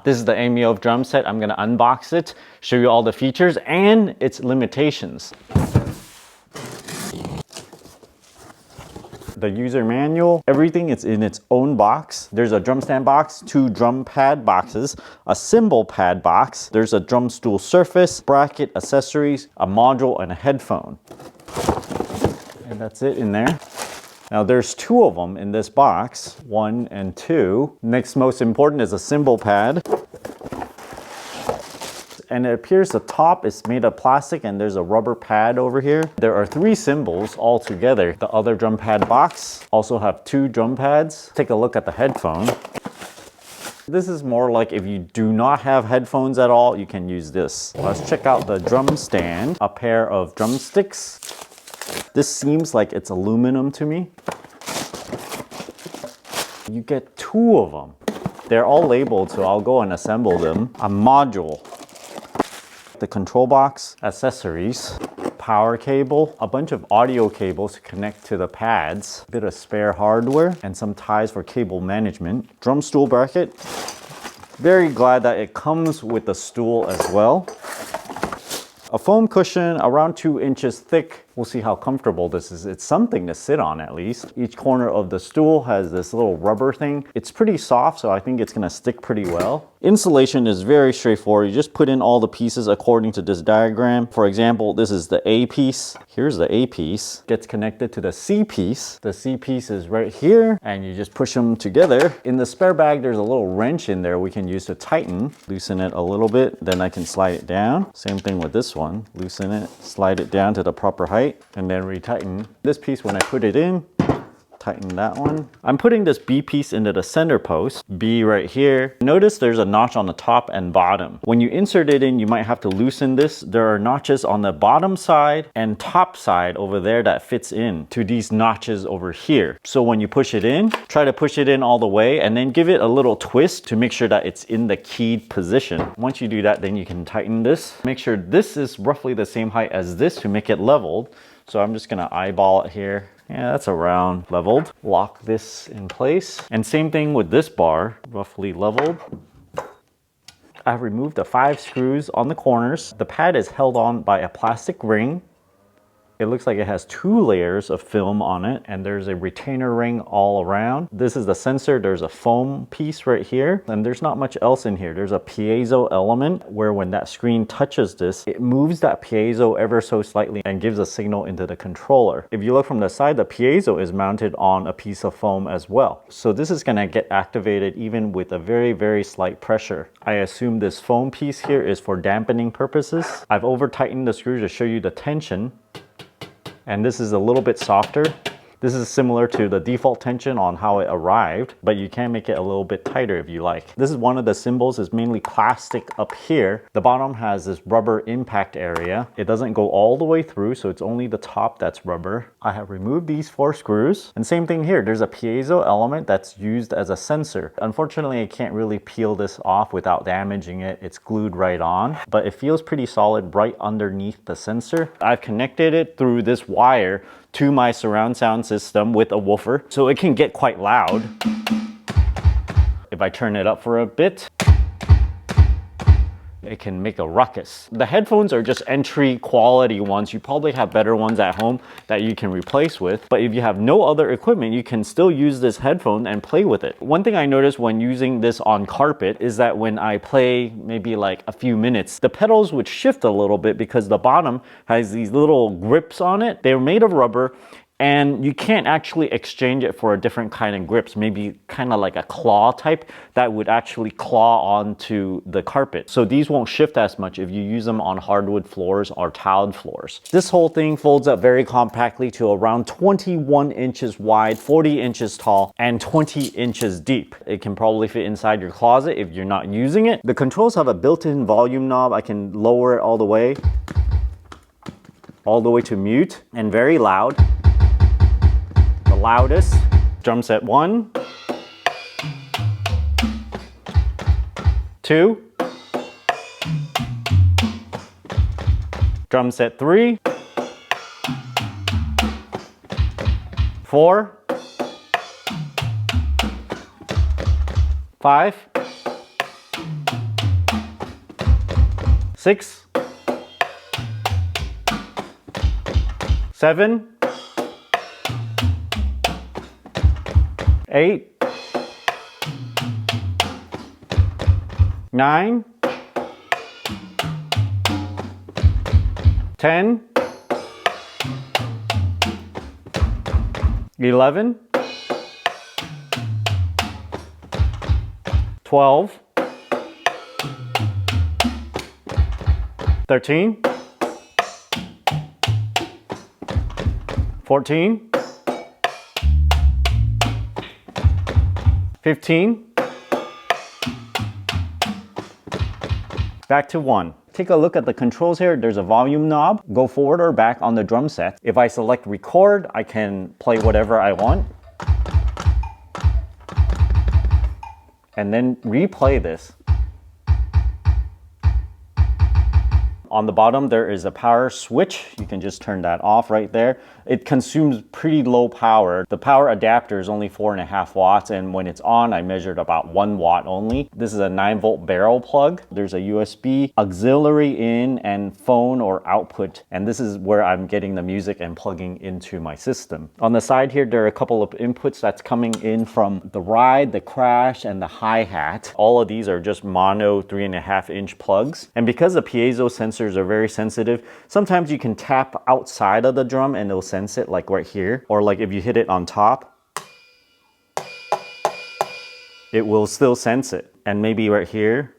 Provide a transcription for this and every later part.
This is the Amyove drum set. I'm gonna unbox it, show you all the features and its limitations. The user manual, everything is in its own box. There's a drum stand box, 2 drum pad boxes, a cymbal pad box, there's a drum stool surface, bracket, accessories, a module, and a headphone. And that's it in there. Now there's 2 of them in this box, 1 and 2. Next most important is a cymbal pad. And it appears the top is made of plastic and there's a rubber pad over here. There are 3 cymbals all together. The other drum pad box also have 2 drum pads. Take a look at the headphone. This is more like if you do not have headphones at all, you can use this. Let's check out the drum stand. A pair of drumsticks. This seems like it's aluminum to me. You get 2 of them. They're all labeled, so I'll go and assemble them. A module. The control box, accessories, power cable, a bunch of audio cables to connect to the pads, a bit of spare hardware, and some ties for cable management. Drum stool bracket. Very glad that it comes with the stool as well. A foam cushion around 2 inches thick. We'll see how comfortable this is. It's something to sit on at least. Each corner of the stool has this little rubber thing. It's pretty soft, so I think it's gonna stick pretty well. Installation is very straightforward. You just put in all the pieces according to this diagram. For example, this is the A piece. Here's the A piece. Gets connected to the C piece. The C piece is right here, and you just push them together. In the spare bag, there's a little wrench in there we can use to tighten. Loosen it a little bit, then I can slide it down. Same thing with this one. Loosen it, slide it down to the proper height, and then retighten. This piece, when I put it in, tighten that one. I'm putting this B piece into the center post, B right here. Notice there's a notch on the top and bottom. When you insert it in, you might have to loosen this. There are notches on the bottom side and top side over there that fits in to these notches over here. So when you push it in, try to push it in all the way and then give it a little twist to make sure that it's in the keyed position. Once you do that, then you can tighten this. Make sure this is roughly the same height as this to make it leveled. So I'm just gonna eyeball it here. Yeah, that's around leveled. Lock this in place. And same thing with this bar, roughly leveled. I've removed the 5 screws on the corners. The pad is held on by a plastic ring. It looks like it has 2 layers of film on it, and there's a retainer ring all around. This is the sensor. There's a foam piece right here, and there's not much else in here. There's a piezo element where when that screen touches this, it moves that piezo ever so slightly and gives a signal into the controller. If you look from the side, the piezo is mounted on a piece of foam as well. So this is gonna get activated even with a very, very slight pressure. I assume this foam piece here is for dampening purposes. I've over-tightened the screw to show you the tension. And this is a little bit softer. This is similar to the default tension on how it arrived, but you can make it a little bit tighter if you like. This is one of the cymbals. It's mainly plastic up here. The bottom has this rubber impact area. It doesn't go all the way through, so it's only the top that's rubber. I have removed these 4 screws. And same thing here. There's a piezo element that's used as a sensor. Unfortunately, I can't really peel this off without damaging it. It's glued right on, but it feels pretty solid right underneath the sensor. I've connected it through this wire to my surround sound system with a woofer, so it can get quite loud. If I turn it up for a bit, it can make a ruckus. The headphones are just entry quality ones. You probably have better ones at home that you can replace with, but if you have no other equipment, you can still use this headphone and play with it. One thing I noticed when using this on carpet is that when I play maybe like a few minutes, the pedals would shift a little bit because the bottom has these little grips on it. They're made of rubber, and you can't actually exchange it for a different kind of grips, maybe kind of like a claw type that would actually claw onto the carpet. So these won't shift as much if you use them on hardwood floors or tiled floors. This whole thing folds up very compactly to around 21 inches wide, 40 inches tall, and 20 inches deep. It can probably fit inside your closet if you're not using it. The controls have a built-in volume knob. I can lower it all the way to mute, and very loud. Loudest, drum set 1, 2, drum set 3, 4, 5, 6, 7, 8, 9, 10, 11, 12, 13, 14, 15, back to 1. Take a look at the controls here. There's a volume knob. Go forward or back on the drum set. If I select record, I can play whatever I want. And then replay this. On the bottom, there is a power switch. You can just turn that off right there. It consumes pretty low power. The power adapter is only 4.5 watts, and when it's on, I measured about 1 watt only. This is a 9-volt barrel plug. There's a USB auxiliary in and phone or output, and this is where I'm getting the music and plugging into my system. On the side here, there are a couple of inputs that's coming in from the ride, the crash, and the hi-hat. All of these are just mono 3.5-inch plugs, and because the piezo sensors are very sensitive, sometimes you can tap outside of the drum and it'll sense it, like right here, or like if you hit it on top, it will still sense it, and maybe right here.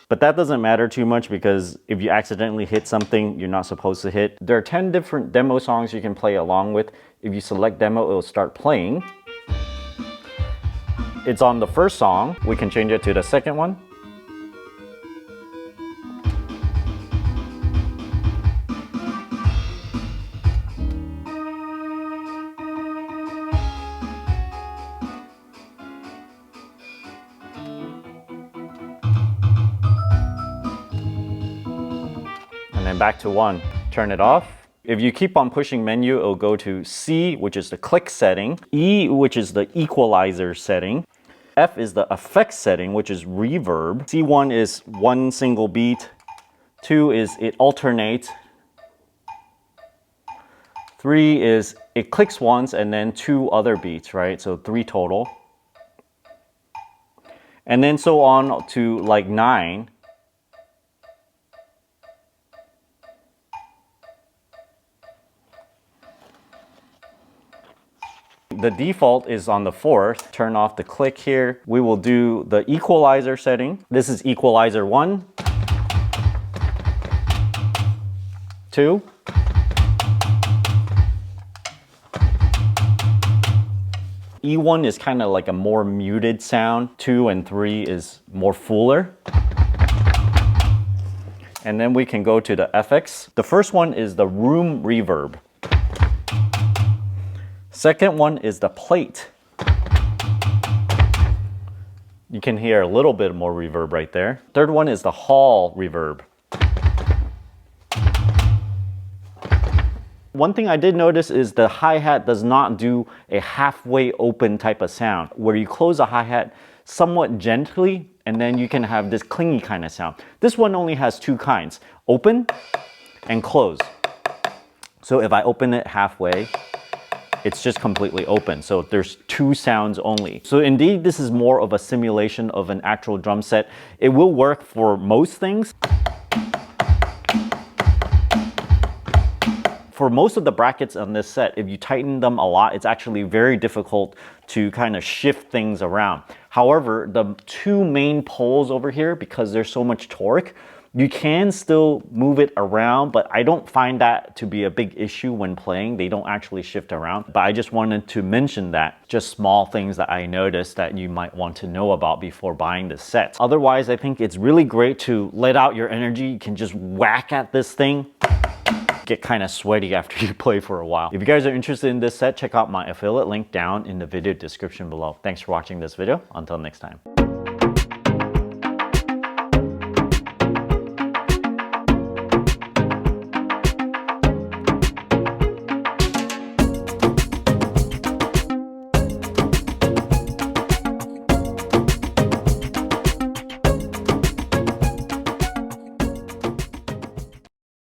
But that doesn't matter too much because if you accidentally hit something you're not supposed to hit. There are 10 different demo songs you can play along with. If you select demo, it will start playing. It's on the first song. We can change it to the second one. And then back to 1. Turn it off. If you keep on pushing menu, it'll go to C, which is the click setting, E, which is the equalizer setting, F is the effects setting, which is reverb, C1 is 1 single beat, 2 is it alternates, 3 is it clicks once and then 2 other beats, right? So 3 total. And then so on to like 9. The default is on the 4th. Turn off the click here. We will do the equalizer setting. This is equalizer 1, 2, E1 is kind of like a more muted sound. 2 and 3 is more fuller. And then we can go to the FX. The first one is the room reverb. Second one is the plate. You can hear a little bit more reverb right there. Third one is the hall reverb. One thing I did notice is the hi-hat does not do a halfway open type of sound, where you close the hi-hat somewhat gently and then you can have this clingy kind of sound. This one only has 2 kinds, open and close. So if I open it halfway, it's just completely open. So there's 2 sounds only. So indeed, this is more of a simulation of an actual drum set. It will work for most things. For most of the brackets on this set, if you tighten them a lot, it's actually very difficult to kind of shift things around. However, the 2 main poles over here, because there's so much torque, you can still move it around, but I don't find that to be a big issue when playing. They don't actually shift around. But I just wanted to mention that, just small things that I noticed that you might want to know about before buying this set. Otherwise, I think it's really great to let out your energy. You can just whack at this thing. Get kind of sweaty after you play for a while. If you guys are interested in this set, check out my affiliate link down in the video description below. Thanks for watching this video. Until next time.